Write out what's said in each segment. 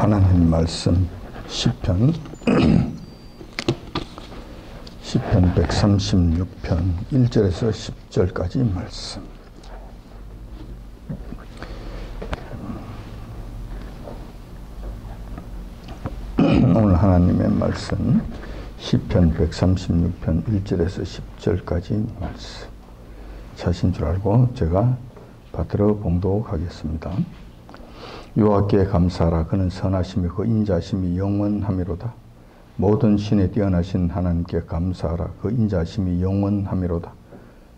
하나님 말씀 시편 136편 1절에서 10절까지 말씀. 오늘 하나님의 말씀 시편 136편 1절에서 10절까지 말씀. 자신 줄 알고 제가 받들어 봉독하겠습니다. 여호와께 감사하라. 그는 선하시며 그 인자심이 영원하미로다. 모든 신에 뛰어나신 하나님께 감사하라. 그 인자심이 영원하미로다.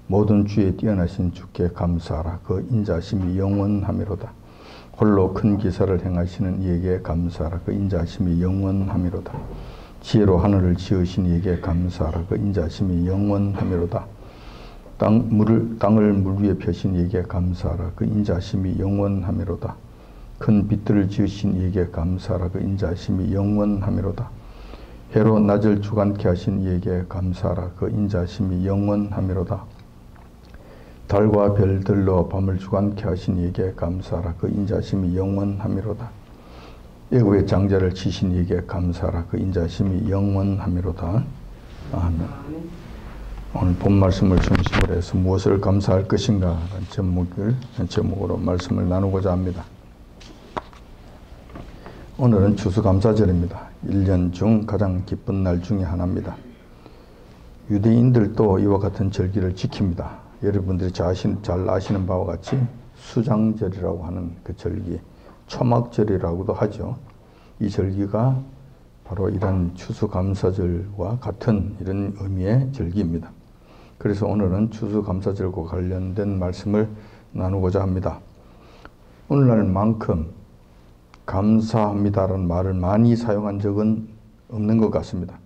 모든 주에 뛰어나신 주께 감사하라. 그 인자심이 영원하미로다. 홀로 큰 기사를 행하시는 이에게 감사하라. 그 인자심이 영원하미로다. 지혜로 하늘을 지으신 이에게 감사하라. 그 인자심이 영원하미로다. 땅을 물 위에 펴신 이에게 감사하라. 그 인자심이 영원하미로다. 큰 빛들을 지으신 이에게 감사하라. 그 인자심이 영원하미로다. 해로 낮을 주관케 하신 이에게 감사하라. 그 인자심이 영원하미로다. 달과 별들로 밤을 주관케 하신 이에게 감사하라. 그 인자심이 영원하미로다. 애굽의 장자를 치신 이에게 감사하라. 그 인자심이 영원하미로다. 아멘. 오늘 본 말씀을 중심으로 해서 무엇을 감사할 것인가 라는 제목으로 말씀을 나누고자 합니다. 오늘은 추수감사절입니다. 1년 중 가장 기쁜 날 중에 하나입니다. 유대인들도 이와 같은 절기를 지킵니다. 여러분들이 잘 아시는 바와 같이 수장절이라고 하는 그 절기, 초막절이라고도 하죠. 이 절기가 바로 이런 추수감사절과 같은 이런 의미의 절기입니다. 그래서 오늘은 추수감사절과 관련된 말씀을 나누고자 합니다. 오늘날만큼 감사합니다라는 말을 많이 사용한 적은 없는 것 같습니다.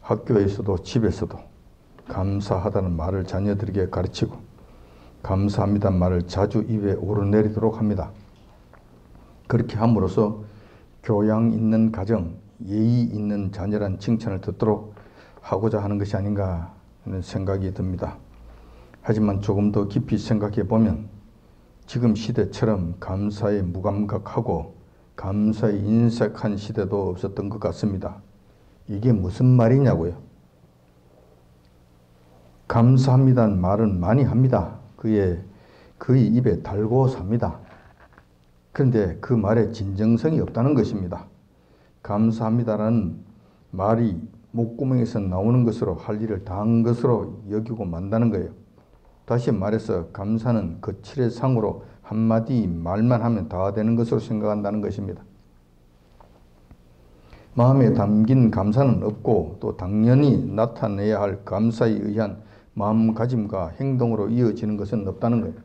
학교에서도 집에서도 감사하다는 말을 자녀들에게 가르치고 감사합니다는 말을 자주 입에 오르내리도록 합니다. 그렇게 함으로써 교양 있는 가정, 예의 있는 자녀란 칭찬을 듣도록 하고자 하는 것이 아닌가 하는 생각이 듭니다. 하지만 조금 더 깊이 생각해 보면 지금 시대처럼 감사에 무감각하고 감사에 인색한 시대도 없었던 것 같습니다. 이게 무슨 말이냐고요. 감사합니다는 말은 많이 합니다. 그의 입에 달고 삽니다. 그런데 그 말에 진정성이 없다는 것입니다. 감사합니다라는 말이 목구멍에서 나오는 것으로 할 일을 다 한 것으로 여기고 만다는 거예요. 다시 말해서 감사는 거칠의 상으로 한마디 말만 하면 다 되는 것으로 생각한다는 것입니다. 마음에 담긴 감사는 없고 또 당연히 나타내야 할 감사에 의한 마음가짐과 행동으로 이어지는 것은 없다는 거예요.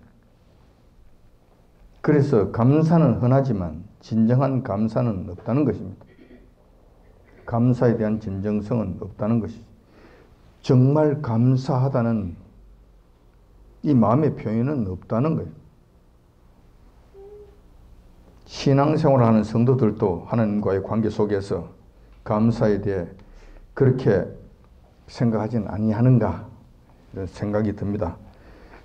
그래서 감사는 흔하지만 진정한 감사는 없다는 것입니다. 감사에 대한 진정성은 없다는 것이죠. 정말 감사하다는 이 마음의 표현은 없다는 거예요. 신앙생활을 하는 성도들도 하나님과의 관계 속에서 감사에 대해 그렇게 생각하지는 아니하는가 이런 생각이 듭니다.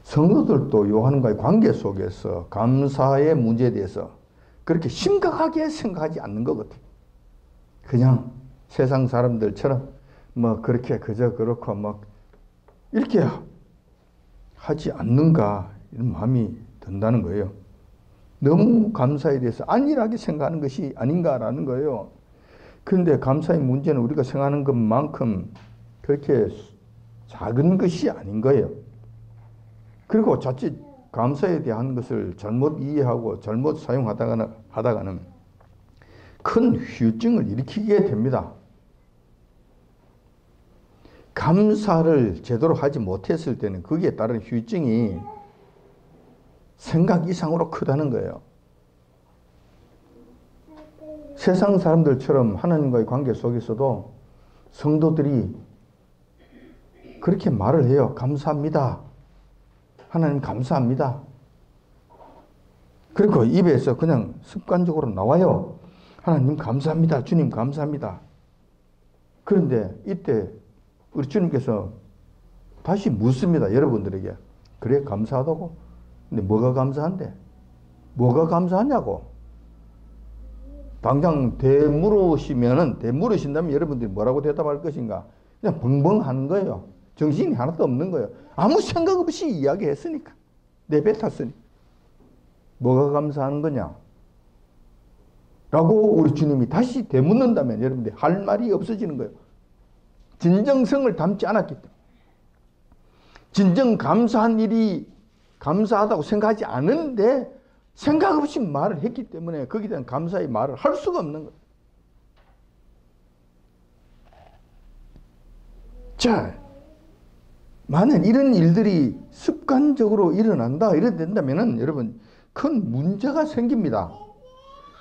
성도들도 요한과의 관계 속에서 감사의 문제에 대해서 그렇게 심각하게 생각하지 않는 것 같아요. 그냥 세상 사람들처럼 뭐 그렇게 그저 그렇고 막 이렇게 하지 않는가 이런 마음이 든다는 거예요. 너무 감사에 대해서 안일하게 생각하는 것이 아닌가라는 거예요. 그런데 감사의 문제는 우리가 생각하는 것만큼 그렇게 작은 것이 아닌 거예요. 그리고 자칫 감사에 대한 것을 잘못 이해하고 잘못 사용하다가는 큰 후유증을 일으키게 됩니다. 감사를 제대로 하지 못했을 때는 거기에 따른 후유증이 생각 이상으로 크다는 거예요. 세상 사람들처럼 하나님과의 관계 속에서도 성도들이 그렇게 말을 해요. 감사합니다. 하나님 감사합니다. 그리고 입에서 그냥 습관적으로 나와요. 하나님 감사합니다. 주님 감사합니다. 그런데 이때 우리 주님께서 다시 묻습니다. 여러분들에게. 그래 감사하다고? 근데 뭐가 감사한데? 뭐가 감사하냐고? 당장 대물으신다면 여러분들이 뭐라고 대답할 것인가? 그냥 벙벙하는 거예요. 정신이 하나도 없는 거예요. 아무 생각 없이 이야기했으니까. 내뱉었으니. 뭐가 감사하는 거냐? 라고 우리 주님이 다시 되묻는다면 여러분들이 할 말이 없어지는 거예요. 진정성을 담지 않았기 때문에. 진정 감사한 일이 감사하다고 생각하지 않은데 생각 없이 말을 했기 때문에 거기에 대한 감사의 말을 할 수가 없는 거예요. 자, 만약 이런 일들이 습관적으로 일어난다, 이래 된다면은 여러분 큰 문제가 생깁니다.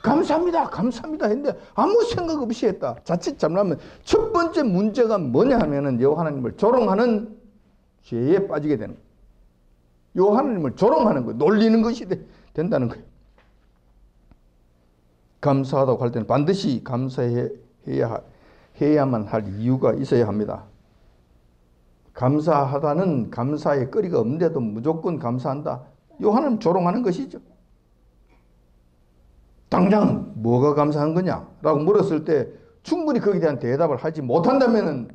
감사합니다, 감사합니다 했는데 아무 생각 없이 했다. 자칫 잘못하면 첫 번째 문제가 뭐냐 하면은 여호와 하나님을 조롱하는 죄에 빠지게 되는 거예요. 여호와 하나님을 조롱하는 거예요. 놀리는 것이 된다는 거예요. 감사하다고 할 때는 반드시 감사해야만 할 이유가 있어야 합니다. 감사하다는 감사의 거리가 없는데도 무조건 감사한다. 여호와 하나님 조롱하는 것이죠. 당장 뭐가 감사한 거냐라고 물었을 때 충분히 거기에 대한 대답을 하지 못한다면은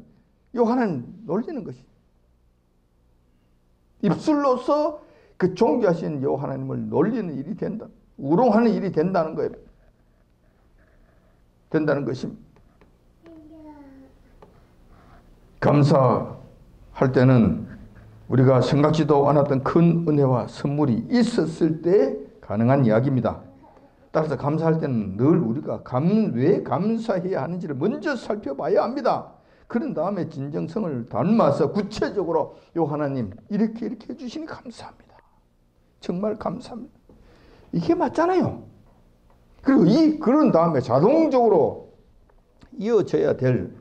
여호와 하나님 놀리는 것이죠. 입술로서 그 존귀하신 여호와 하나님을 놀리는 일이 된다. 우롱하는 일이 된다는 거예요. 된다는 것입니다. 감사할 때는 우리가 생각지도 않았던 큰 은혜와 선물이 있었을 때 가능한 이야기입니다. 따라서 감사할 때는 늘 우리가 왜 감사해야 하는지를 먼저 살펴봐야 합니다. 그런 다음에 진정성을 담아서 구체적으로 요 하나님 이렇게 해주시니 감사합니다. 정말 감사합니다. 이게 맞잖아요. 그리고 그런 다음에 자동적으로 이어져야 될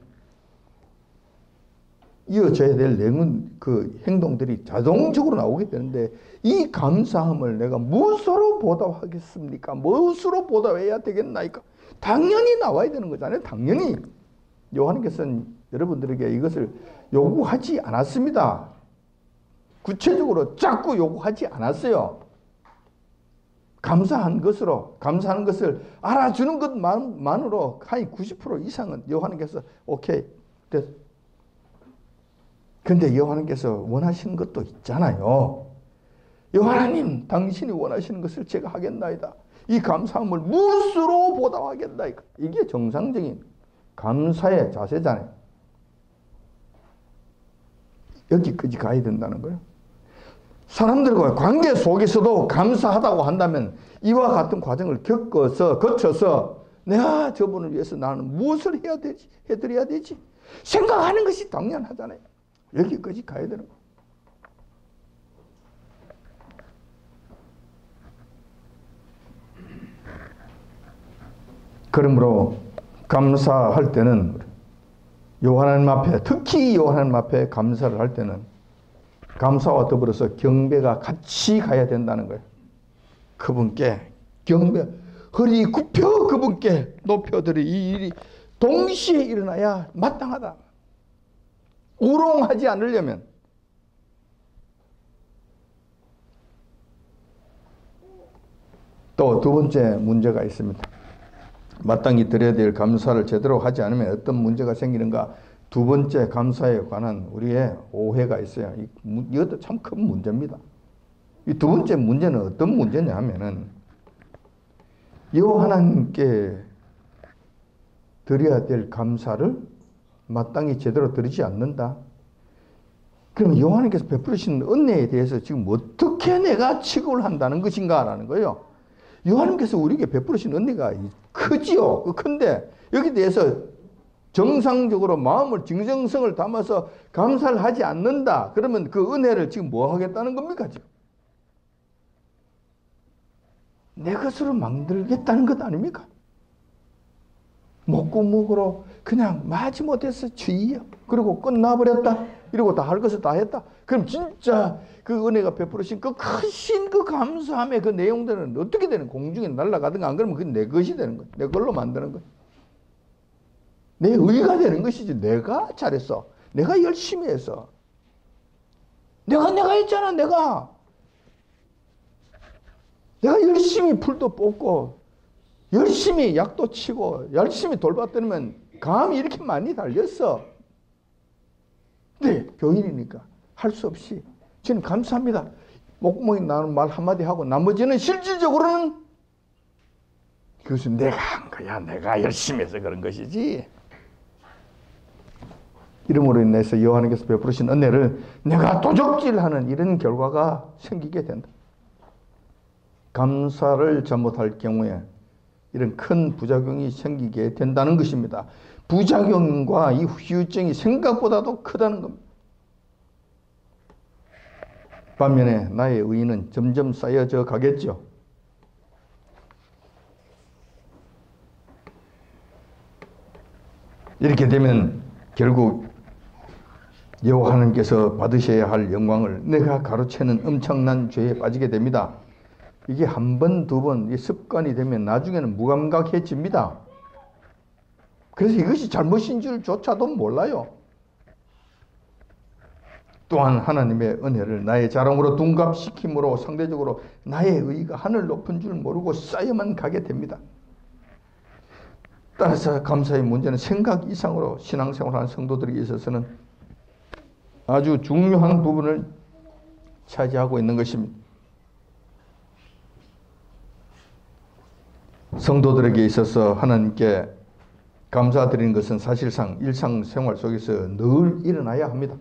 내용, 그 행동들이 자동적으로 나오게 되는데 이 감사함을 내가 무엇으로 보답하겠습니까? 무엇으로 보답해야 되겠나이까? 당연히 나와야 되는 거잖아요. 당연히. 요한께서는 여러분들에게 이것을 요구하지 않았습니다. 구체적으로 자꾸 요구하지 않았어요. 감사하는 것을 알아주는 것만으로 한 90% 이상은 여호와께서 오케이 됐어. 근데 여호와께서 원하시는 것도 있잖아요. 여호와님, 당신이 원하시는 것을 제가 하겠나이다. 이 감사함을 무엇으로 보답하겠나이까? 이게 정상적인 감사의 자세잖아요. 여기까지 가야 된다는 거예요. 사람들과 관계 속에서도 감사하다고 한다면 이와 같은 과정을 거쳐서 내가 저분을 위해서 나는 무엇을 해드려야 되지? 생각하는 것이 당연하잖아요. 여기까지 가야 되는 거예요. 그러므로 감사할 때는 하나님 앞에, 특히 하나님 앞에 감사를 할 때는 감사와 더불어서 경배가 같이 가야 된다는 거예요. 그분께 경배, 허리 굽혀 그분께 높여드리 이 일이 동시에 일어나야 마땅하다. 우롱하지 않으려면 또 두 번째 문제가 있습니다. 마땅히 드려야 될 감사를 제대로 하지 않으면 어떤 문제가 생기는가? 두 번째 감사에 관한 우리의 오해가 있어요. 이것도 참 큰 문제입니다. 이 두 번째 문제는 어떤 문제냐 하면은 여호와 하나님께 드려야 될 감사를 마땅히 제대로 드리지 않는다. 그러면 여호와 하나님께서 베푸시는 은혜에 대해서 지금 어떻게 내가 취급을 한다는 것인가 라는 거예요. 여호와 하나님께서 우리에게 베푸신 은혜가 크지요. 큰데 여기에 대해서 정상적으로 마음을 진정성을 담아서 감사를 하지 않는다. 그러면 그 은혜를 지금 뭐 하겠다는 겁니까? 지금 내 것으로 만들겠다는 것 아닙니까? 목구멍으로 그냥 마지 못해서 주의요. 그리고 끝나버렸다. 이러고 다 할 것을 다 했다. 그럼 진짜 그 은혜가 베풀으신 그 크신 그 감사함의 그 내용들은 어떻게 되는? 공중에 날아가든가 안 그러면 그게 내 것이 되는 거야. 내 걸로 만드는 거야. 내 의가 되는 것이지. 내가 잘했어. 내가 열심히 했어. 내가 했잖아. 내가 열심히 풀도 뽑고 열심히 약도 치고 열심히 돌봤더니면 감이 이렇게 많이 달렸어. 네, 교인이니까 할 수 없이 저는 감사합니다. 목구멍이 나는 말 한마디 하고 나머지는 실질적으로는 그것은 내가 한 거야. 내가 열심히 해서 그런 것이지. 이름으로 인해서 여호와께서 베푸신 은혜를 내가 도적질하는 이런 결과가 생기게 된다. 감사를 잘못할 경우에 이런 큰 부작용이 생기게 된다는 것입니다. 부작용과 이 후유증이 생각보다도 크다는 겁니다. 반면에 나의 의의는 점점 쌓여져 가겠죠. 이렇게 되면 결국 여호와 하나님께서 받으셔야 할 영광을 내가 가로채는 엄청난 죄에 빠지게 됩니다. 이게 한 번, 두 번 습관이 되면 나중에는 무감각해집니다. 그래서 이것이 잘못인 줄조차도 몰라요. 또한 하나님의 은혜를 나의 자랑으로 둔갑시킴으로 상대적으로 나의 의의가 하늘 높은 줄 모르고 쌓여만 가게 됩니다. 따라서 감사의 문제는 생각 이상으로 신앙생활하는 성도들에게 있어서는 아주 중요한 부분을 차지하고 있는 것입니다. 성도들에게 있어서 하나님께 감사드리는 것은 사실상 일상생활 속에서 늘 일어나야 합니다.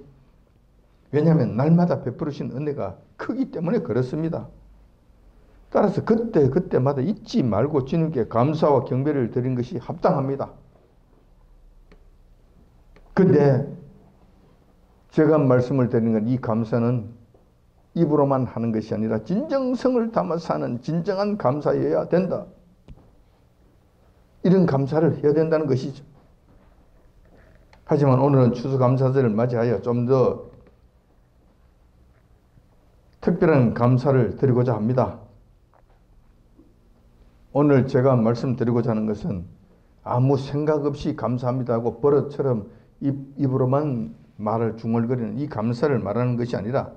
왜냐하면 날마다 베풀으신 은혜가 크기 때문에 그렇습니다. 따라서 그때마다 잊지 말고 주님께 감사와 경배를 드리는 것이 합당합니다. 근데 제가 말씀을 드리는 건 이 감사는 입으로만 하는 것이 아니라 진정성을 담아서 하는 진정한 감사여야 된다. 이런 감사를 해야 된다는 것이죠. 하지만 오늘은 추수감사절을 맞이하여 좀 더 특별한 감사를 드리고자 합니다. 오늘 제가 말씀드리고자 하는 것은 아무 생각 없이 감사합니다 하고 버릇처럼 입으로만 말을 중얼거리는 이 감사를 말하는 것이 아니라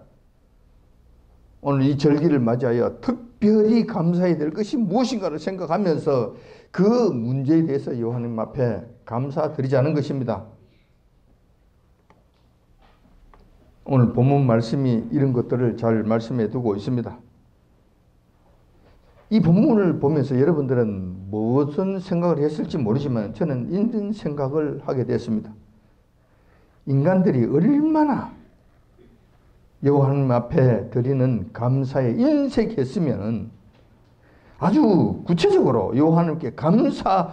오늘 이 절기를 맞이하여 특별히 감사해야 될 것이 무엇인가를 생각하면서 그 문제에 대해서 여호와님 앞에 감사드리자는 것입니다. 오늘 본문 말씀이 이런 것들을 잘 말씀해 두고 있습니다. 이 본문을 보면서 여러분들은 무슨 생각을 했을지 모르지만 저는 이런 생각을 하게 됐습니다. 인간들이 얼마나 여호와 하나님 앞에 드리는 감사에 인색했으면 아주 구체적으로 여호와 하나님께 감사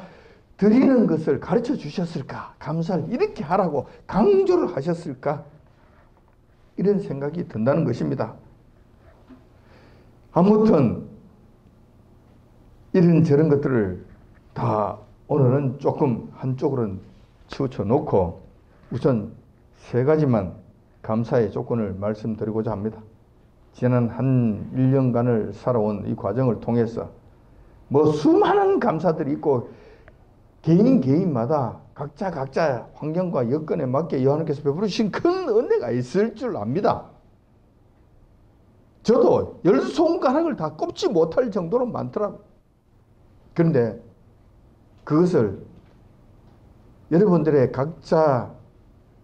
드리는 것을 가르쳐 주셨을까? 감사를 이렇게 하라고 강조를 하셨을까? 이런 생각이 든다는 것입니다. 아무튼 이런저런 것들을 다 오늘은 조금 한쪽으로는 치우쳐 놓고 우선 세 가지만 감사의 조건을 말씀드리고자 합니다. 지난 한 1년간을 살아온 이 과정을 통해서 수많은 감사들이 있고 개인마다 각자 환경과 여건에 맞게 여호와께서 베푸신 큰 은혜가 있을 줄 압니다. 저도 10손가락을 다 꼽지 못할 정도로 많더라고요. 그런데 그것을 여러분들의 각자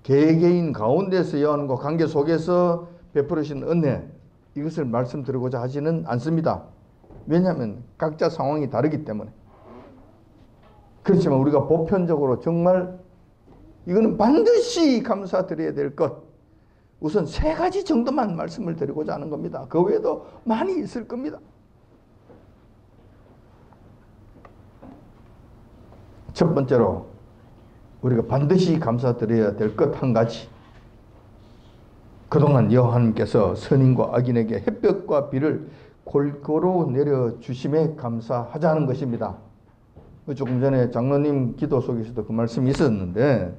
개개인 가운데서 여호와님과 관계 속에서 베풀으신 은혜 이것을 말씀드리고자 하지는 않습니다. 왜냐하면 각자 상황이 다르기 때문에. 그렇지만 우리가 보편적으로 정말 이거는 반드시 감사드려야 될 것 우선 세 가지 정도만 말씀을 드리고자 하는 겁니다. 그 외에도 많이 있을 겁니다. 첫 번째로 우리가 반드시 감사드려야 될 것 한 가지. 그동안 여호와 하나님께서 선인과 악인에게 햇볕과 비를 골고루 내려주심에 감사하자는 것입니다. 조금 전에 장로님 기도 속에서도 그 말씀이 있었는데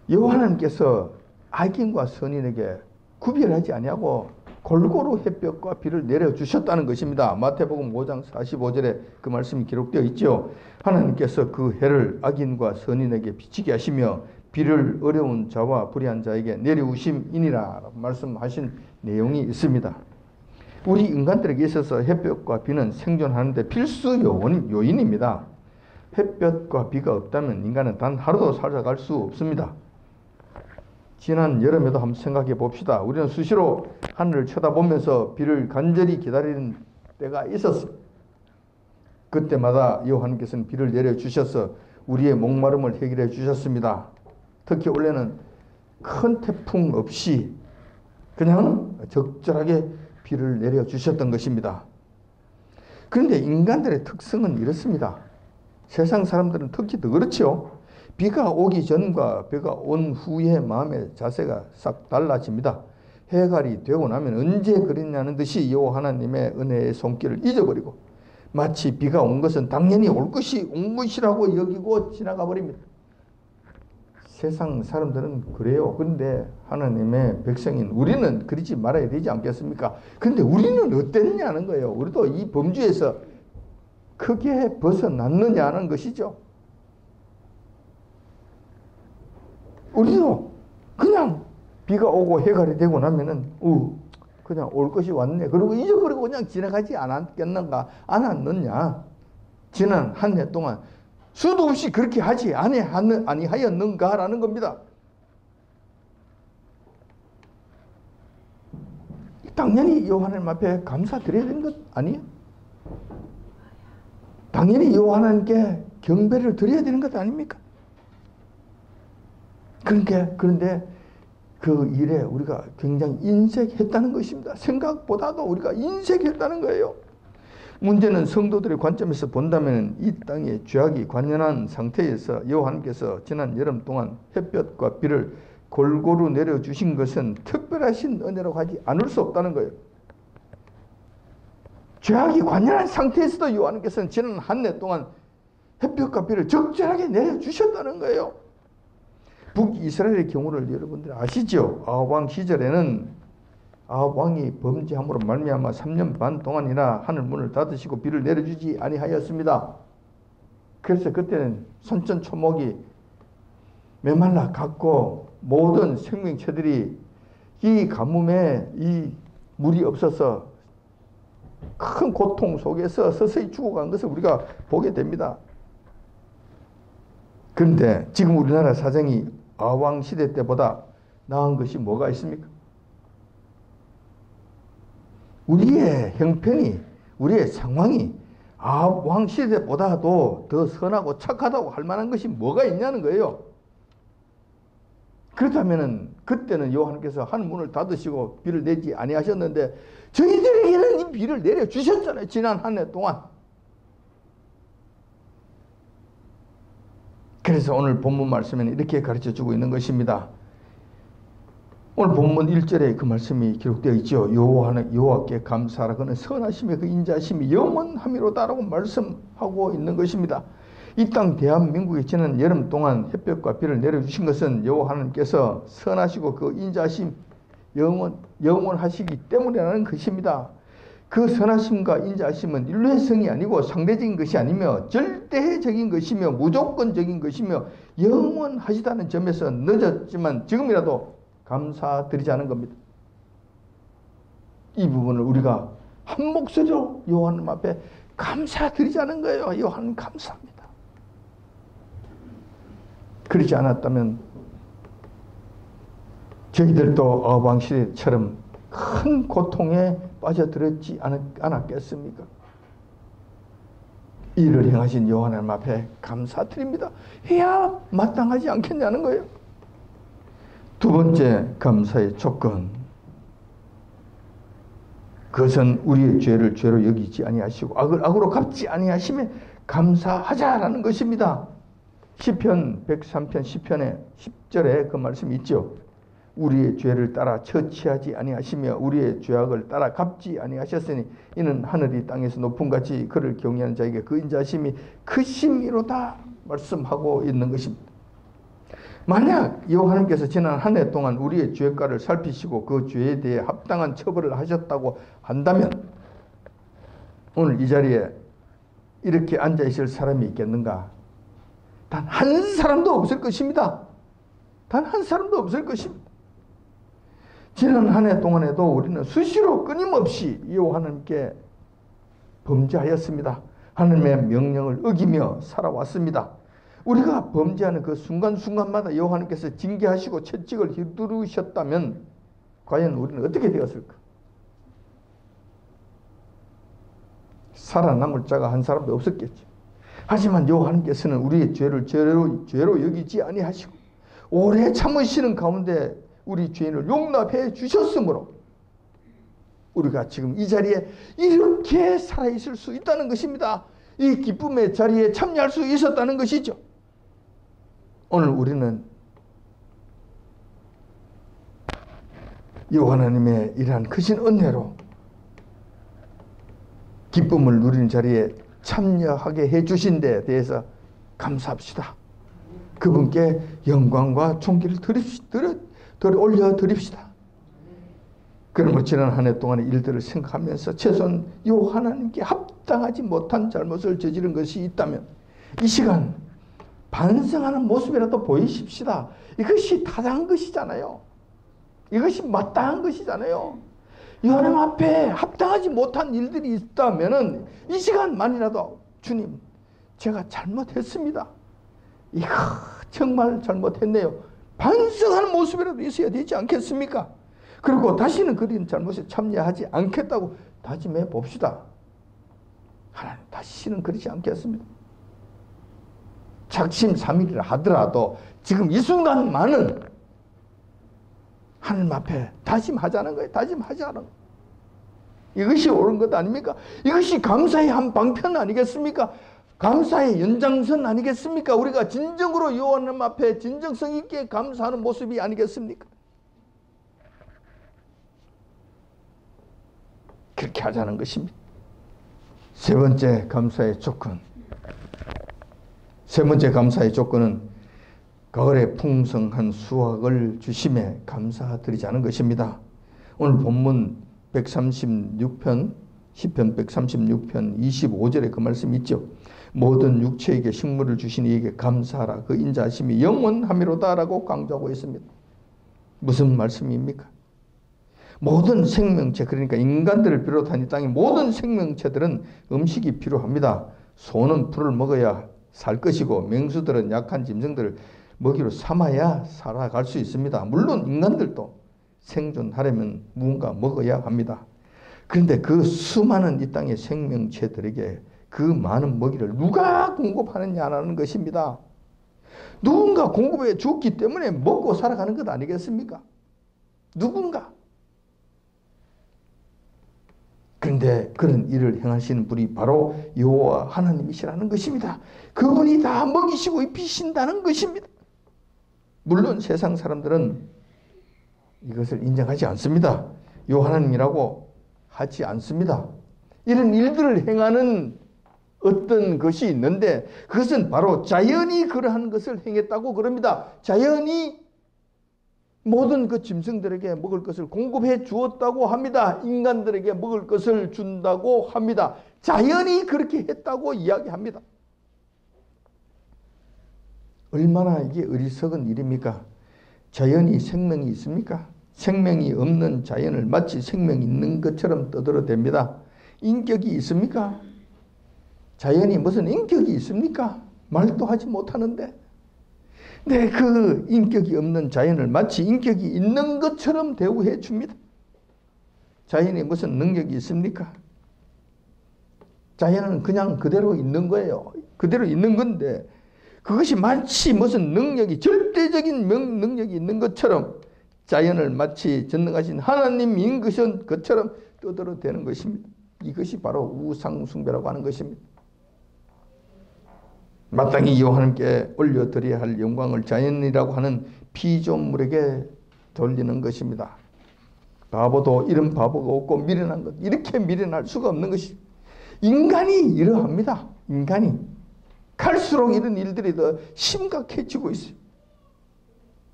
여호와 하나님께서 악인과 선인에게 구별하지 아니하고 골고루 햇볕과 비를 내려주셨다는 것입니다. 마태복음 5장 45절에 그 말씀이 기록되어 있죠. 하나님께서 그 해를 악인과 선인에게 비치게 하시며 비를 어려운 자와 불의한 자에게 내려우심이니라 말씀하신 내용이 있습니다. 우리 인간들에게 있어서 햇볕과 비는 생존하는데 필수 요인입니다. 햇볕과 비가 없다면 인간은 단 하루도 살아갈 수 없습니다. 지난 여름에도 한번 생각해 봅시다. 우리는 수시로 하늘을 쳐다보면서 비를 간절히 기다리는 때가 있었습니다. 그때마다 여호와님께서는 비를 내려주셔서 우리의 목마름을 해결해 주셨습니다. 특히 올해는 큰 태풍 없이 그냥 적절하게 비를 내려주셨던 것입니다. 그런데 인간들의 특성은 이렇습니다. 세상 사람들은 특히 더 그렇죠. 비가 오기 전과 비가 온 후의 마음의 자세가 싹 달라집니다. 해갈이 되고 나면 언제 그랬냐는 듯이 여호와 하나님의 은혜의 손길을 잊어버리고 마치 비가 온 것은 당연히 온 것이라고 여기고 지나가 버립니다. 세상 사람들은 그래요. 그런데 하나님의 백성인 우리는 그러지 말아야 되지 않겠습니까? 그런데 우리는 어땠냐는 거예요. 우리도 이 범주에서 크게 벗어났느냐는 것이죠. 우리도 그냥 비가 오고 해갈이 되고 나면은 그냥 올 것이 왔네. 그리고 잊어버리고 그냥 지나가지 않았느냐. 지난 한 해 동안 수도 없이 그렇게 하지 아니하였는가라는 겁니다. 당연히 여호와 하나님 앞에 감사드려야 되는 것 아니에요? 당연히 여호와 하나님께 경배를 드려야 되는 것 아닙니까? 그런데 그 일에 우리가 굉장히 인색했다는 것입니다. 생각보다도 우리가 인색했다는 거예요. 문제는 성도들의 관점에서 본다면 이 땅에 죄악이 관연한 상태에서 여호와 하나님께서 지난 여름 동안 햇볕과 비를 골고루 내려주신 것은 특별하신 은혜라고 하지 않을 수 없다는 거예요. 죄악이 관연한 상태에서도 여호와 하나님께서는 지난 한 해 동안 햇볕과 비를 적절하게 내려주셨다는 거예요. 북이스라엘의 경우를 여러분들이 아시죠? 아합 왕 시절에는 아합 왕이 범죄함으로 말미암아 3년 반 동안이나 하늘 문을 닫으시고 비를 내려주지 아니하였습니다. 그래서 그때는 산천초목이 메말라 갔고 모든 생명체들이 이 가뭄에 이 물이 없어서 큰 고통 속에서 서서히 죽어간 것을 우리가 보게 됩니다. 그런데 지금 우리나라 사정이 아합 왕 시대 때보다 나은 것이 뭐가 있습니까? 우리의 형편이, 우리의 상황이 아합 왕 시대보다도 더 선하고 착하다고 할 만한 것이 뭐가 있냐는 거예요. 그렇다면 그때는 여호와께서 하늘 문을 닫으시고 비를 내지 아니하셨는데 저희들에게는 이 비를 내려주셨잖아요. 지난 한 해 동안. 그래서 오늘 본문 말씀에는 이렇게 가르쳐주고 있는 것입니다. 오늘 본문 1절에 그 말씀이 기록되어 있죠. 여호와께 감사하라. 그는 선하심의 그 인자심이 영원함이로다라고 말씀하고 있는 것입니다. 이 땅 대한민국에 지난 여름 동안 햇볕과 비를 내려주신 것은 여호와 하나님께서 선하시고 그 인자심 영원하시기 때문이라는 것입니다. 그 선하심과 인자하심은 일회성이 아니고 상대적인 것이 아니며 절대적인 것이며 무조건적인 것이며 영원하시다는 점에서 늦었지만 지금이라도 감사드리자는 겁니다. 이 부분을 우리가 한 목소리로 여호와 하나님 앞에 감사드리자는 거예요. 여호와 하나님 감사합니다. 그렇지 않았다면 저희들도 아합 왕 시대처럼 큰 고통에 빠져들었지 않았겠습니까? 이를 행하신 여호와 하나님 앞에 감사드립니다. 해야 마땅하지 않겠냐는 거예요. 두 번째 감사의 조건, 그것은 우리의 죄를 죄로 여기지 아니하시고 악을 악으로 갚지 아니하심에 감사하자라는 것입니다. 시편 103편 10편에 10절에 그 말씀이 있죠. 우리의 죄를 따라 처치하지 아니하시며 우리의 죄악을 따라 갚지 아니하셨으니 이는 하늘이 땅에서 높음같이 그를 경외하는 자에게 그 인자심이 크심이로다 말씀하고 있는 것입니다. 만약 여호와 하나님께서 지난 한 해 동안 우리의 죄가를 살피시고 그 죄에 대해 합당한 처벌을 하셨다고 한다면 오늘 이 자리에 이렇게 앉아 있을 사람이 있겠는가? 단 한 사람도 없을 것입니다. 단 한 사람도 없을 것입니다. 지난 한 해 동안에도 우리는 수시로 끊임없이 여호와 하나님께 범죄하였습니다. 하나님의 명령을 어기며 살아왔습니다. 우리가 범죄하는 그 순간순간마다 여호와 하나님께서 징계하시고 채찍을 휘두르셨다면 과연 우리는 어떻게 되었을까? 살아남을 자가 한 사람도 없었겠죠. 하지만 여호와 하나님께서는 우리의 죄를 죄로 여기지 아니하시고 오래 참으시는 가운데 우리 죄인을 용납해 주셨으므로 우리가 지금 이 자리에 이렇게 살아있을 수 있다는 것입니다. 이 기쁨의 자리에 참여할 수 있었다는 것이죠. 오늘 우리는 여호와 하나님의 이러한 크신 은혜로 기쁨을 누리는 자리에 참여하게 해주신 데 대해서 감사합시다. 그분께 영광과 존귀를 올려드립시다. 그러므로 지난 한 해 동안의 일들을 생각하면서 최소한 여호와 하나님께 합당하지 못한 잘못을 저지른 것이 있다면 이 시간 반성하는 모습이라도 보이십시다. 이것이 타당한 것이잖아요. 이것이 마땅한 것이잖아요. 하나님 앞에 합당하지 못한 일들이 있다면 이 시간만이라도 주님 제가 잘못했습니다. 이거 정말 잘못했네요. 반성하는 모습이라도 있어야 되지 않겠습니까? 그리고 다시는 그런 잘못에 참여하지 않겠다고 다짐해 봅시다. 하나님 다시는 그러지 않겠습니다. 작심삼일이라 하더라도 지금 이 순간만은 하나님 앞에 다짐하자는 거예요. 다짐하자는 거예요. 이것이 옳은 것 아닙니까? 이것이 감사의 한 방편 아니겠습니까? 감사의 연장선 아니겠습니까? 우리가 진정으로 여호와 하나님 앞에 진정성 있게 감사하는 모습이 아니겠습니까? 그렇게 하자는 것입니다. 세 번째 감사의 조건. 세 번째 감사의 조건은 가을에 풍성한 수확을 주심에 감사드리자는 것입니다. 오늘 본문 136편, 시편 136편 25절에 그 말씀이 있죠. 모든 육체에게 식물을 주신 이에게 감사하라. 그 인자하심이 영원하미로다라고 강조하고 있습니다. 무슨 말씀입니까? 모든 생명체, 그러니까 인간들을 비롯한 이 땅의 모든 생명체들은 음식이 필요합니다. 소는 풀을 먹어야 살 것이고 맹수들은 약한 짐승들을 먹이로 삼아야 살아갈 수 있습니다. 물론 인간들도 생존하려면 무언가 먹어야 합니다. 그런데 그 수많은 이 땅의 생명체들에게 그 많은 먹이를 누가 공급하느냐는 것입니다. 누군가 공급해 줬기 때문에 먹고 살아가는 것 아니겠습니까? 누군가. 그런데 그런 일을 행하시는 분이 바로 여호와 하나님이시라는 것입니다. 그분이 다 먹이시고 입히신다는 것입니다. 물론 세상 사람들은 이것을 인정하지 않습니다. 여호와 하나님이라고 하지 않습니다. 이런 일들을 행하는 어떤 것이 있는데 그것은 바로 자연이 그러한 것을 행했다고 그럽니다. 자연이 모든 그 짐승들에게 먹을 것을 공급해 주었다고 합니다. 인간들에게 먹을 것을 준다고 합니다. 자연이 그렇게 했다고 이야기합니다. 얼마나 이게 어리석은 일입니까? 자연이 생명이 있습니까? 생명이 없는 자연을 마치 생명이 있는 것처럼 떠들어댑니다. 인격이 있습니까? 자연이 무슨 인격이 있습니까? 말도 하지 못하는데. 네, 그 인격이 없는 자연을 마치 인격이 있는 것처럼 대우해 줍니다. 자연이 무슨 능력이 있습니까? 자연은 그냥 그대로 있는 거예요. 그대로 있는 건데 그것이 마치 무슨 능력이 절대적인 능력이 있는 것처럼 자연을 마치 전능하신 하나님인 것처럼 떠들어대는 것입니다. 이것이 바로 우상숭배라고 하는 것입니다. 마땅히 여호와 하나님께 올려드려야 할 영광을 자연이라고 하는 피조물에게 돌리는 것입니다. 바보도 이런 바보가 없고 미련한 것, 이렇게 미련할 수가 없는 것이 인간이 이러합니다. 인간이 갈수록 이런 일들이 더 심각해지고 있어요.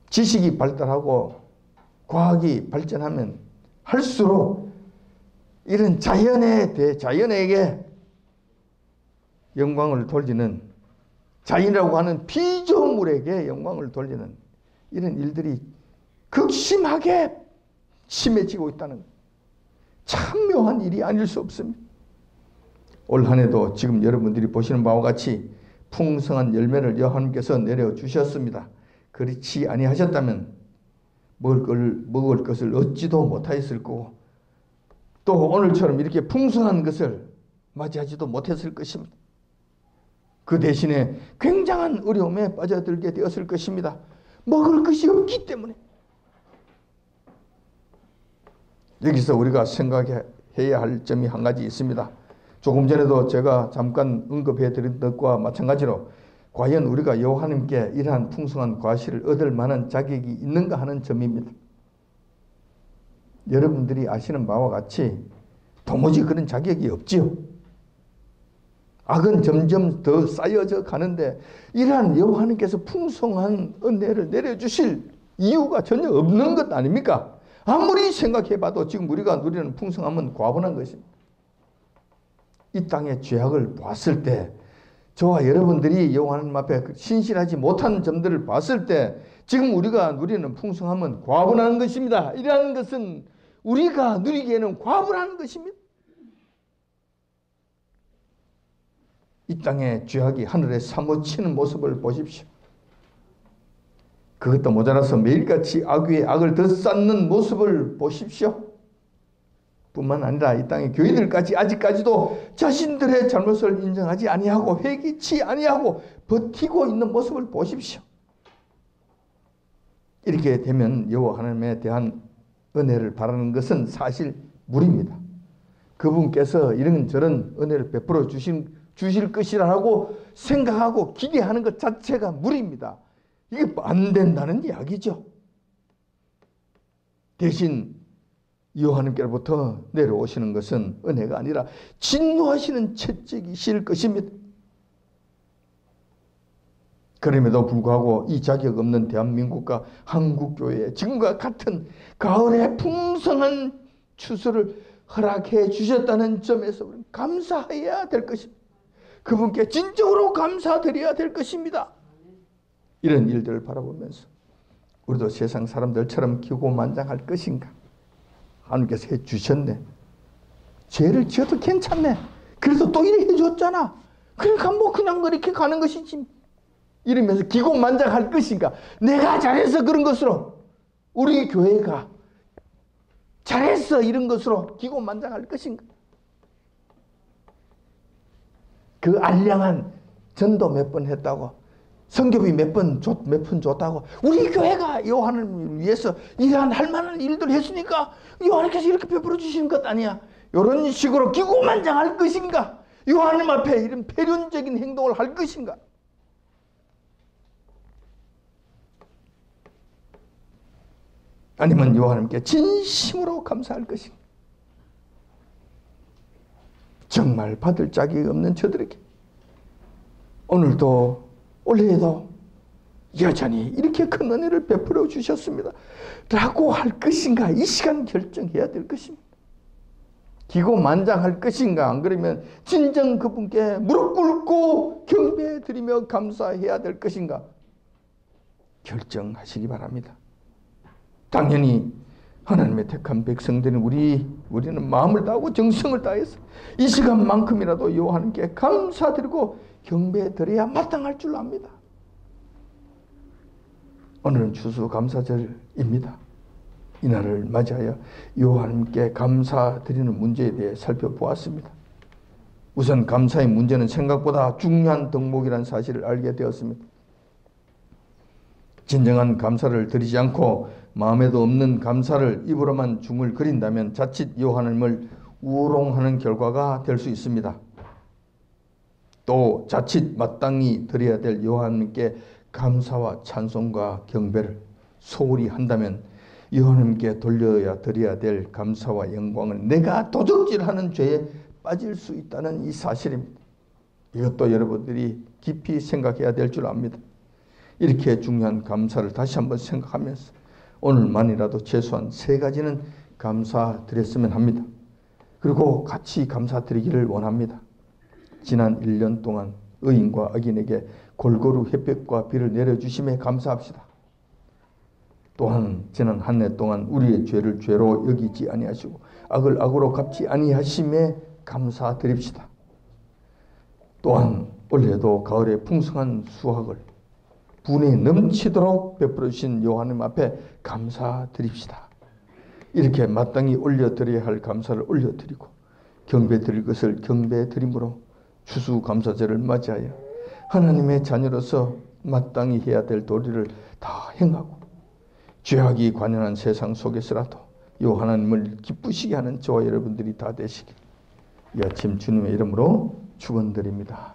지식이 발달하고 과학이 발전하면 할수록 이런 자연에게 영광을 돌리는, 자연이라고 하는 피조물에게 영광을 돌리는 이런 일들이 극심하게 심해지고 있다는 것. 참 묘한 일이 아닐 수 없습니다. 올 한 해도 지금 여러분들이 보시는 바와 같이 풍성한 열매를 여호와님께서 내려주셨습니다. 그렇지 아니하셨다면 먹을 것을 얻지도 못하였을 거고 또 오늘처럼 이렇게 풍성한 것을 맞이하지도 못했을 것입니다. 그 대신에 굉장한 어려움에 빠져들게 되었을 것입니다. 먹을 것이 없기 때문에. 여기서 우리가 생각해야 할 점이 한 가지 있습니다. 조금 전에도 제가 잠깐 언급해 드린 것과 마찬가지로 과연 우리가 여호와님께 이러한 풍성한 과실을 얻을 만한 자격이 있는가 하는 점입니다. 여러분들이 아시는 바와 같이 도무지 그런 자격이 없지요. 악은 점점 더 쌓여져 가는데 이러한 여호와님께서 풍성한 은혜를 내려주실 이유가 전혀 없는 것 아닙니까? 아무리 생각해봐도 지금 우리가 누리는 풍성함은 과분한 것입니다. 이 땅의 죄악을 보았을 때 저와 여러분들이 여호와님 앞에 신실하지 못한 점들을 봤을 때 지금 우리가 누리는 풍성함은 과분한 것입니다. 이러한 것은 우리가 누리기에는 과분한 것입니다. 이 땅의 죄악이 하늘에 사무치는 모습을 보십시오. 그것도 모자라서 매일같이 악 위에 악을 더 쌓는 모습을 보십시오. 뿐만 아니라 이 땅의 교회들까지 아직까지도 자신들의 잘못을 인정하지 아니하고 회개치 아니하고 버티고 있는 모습을 보십시오. 이렇게 되면 여호와 하나님에 대한 은혜를 바라는 것은 사실 무리입니다. 그분께서 이런저런 은혜를 베풀어 주실 것이라고 생각하고 기대하는 것 자체가 무리입니다. 이게 안 된다는 이야기죠. 대신 여호와님께로부터 내려오시는 것은 은혜가 아니라 진노하시는 채찍이실 것입니다. 그럼에도 불구하고 이 자격 없는 대한민국과 한국교회에 지금과 같은 가을의 풍성한 추수를 허락해 주셨다는 점에서 우리는 감사해야 될 것입니다. 그분께 진정으로 감사드려야 될 것입니다. 이런 일들을 바라보면서 우리도 세상 사람들처럼 기고만장할 것인가? 하나님께서 해주셨네. 죄를 지어도 괜찮네. 그래서 또 이렇게 해줬잖아. 그러니까 뭐 그냥 그렇게 가는 것이지. 이러면서 기고만장할 것인가? 내가 잘해서 그런 것으로 우리 교회가 잘했어 이런 것으로 기고만장할 것인가? 그 알량한 전도 몇 번 했다고 성교비 몇 번 줬다고 우리 교회가 여호와를 위해서 이러한 할 만한 일들 했으니까 여호와께서 이렇게 베풀어 주시는 것 아니야. 이런 식으로 기고만장할 것인가? 여호와님 앞에 이런 패륜적인 행동을 할 것인가? 아니면 여호와님께 진심으로 감사할 것인가? 정말 받을 자격이 없는 저들에게 오늘도 올해에도 여전히 이렇게 큰 은혜를 베풀어 주셨습니다. 라고 할 것인가? 이 시간 결정해야 될 것입니다. 기고만장할 것인가? 안 그러면 진정 그분께 무릎 꿇고 경배드리며 감사해야 될 것인가? 결정하시기 바랍니다. 당연히 하나님의 택한 백성들은 우리는 마음을 다하고 정성을 다해서 이 시간만큼이라도 여호와님께 감사드리고 경배드려야 마땅할 줄 압니다. 오늘은 추수감사절입니다. 이날을 맞이하여 여호와님께 감사드리는 문제에 대해 살펴보았습니다. 우선 감사의 문제는 생각보다 중요한 덕목이라는 사실을 알게 되었습니다. 진정한 감사를 드리지 않고 마음에도 없는 감사를 입으로만 중을 그린다면 자칫 여호와님을 우롱하는 결과가 될 수 있습니다. 또 자칫 마땅히 드려야 될 여호와님께 감사와 찬송과 경배를 소홀히 한다면 여호와님께 돌려야 드려야 될 감사와 영광을 내가 도적질하는 죄에 빠질 수 있다는 이 사실입니다. 이것도 여러분들이 깊이 생각해야 될 줄 압니다. 이렇게 중요한 감사를 다시 한번 생각하면서 오늘만이라도 최소한 3가지는 감사드렸으면 합니다. 그리고 같이 감사드리기를 원합니다. 지난 1년 동안 의인과 악인에게 골고루 햇볕과 비를 내려주심에 감사합시다. 또한 지난 한 해 동안 우리의 죄를 죄로 여기지 아니하시고 악을 악으로 갚지 아니하심에 감사드립시다. 또한 올해도 가을에 풍성한 수확을 분에 넘치도록 베풀어 주신 하나님 앞에 감사드립시다. 이렇게 마땅히 올려드려야 할 감사를 올려드리고 경배드릴 것을 경배드림으로 추수감사절을 맞이하여 하나님의 자녀로서 마땅히 해야 될 도리를 다 행하고 죄악이 관연한 세상 속에서라도 이 하나님을 기쁘시게 하는 저와 여러분들이 다 되시길 이 아침 주님의 이름으로 축원드립니다.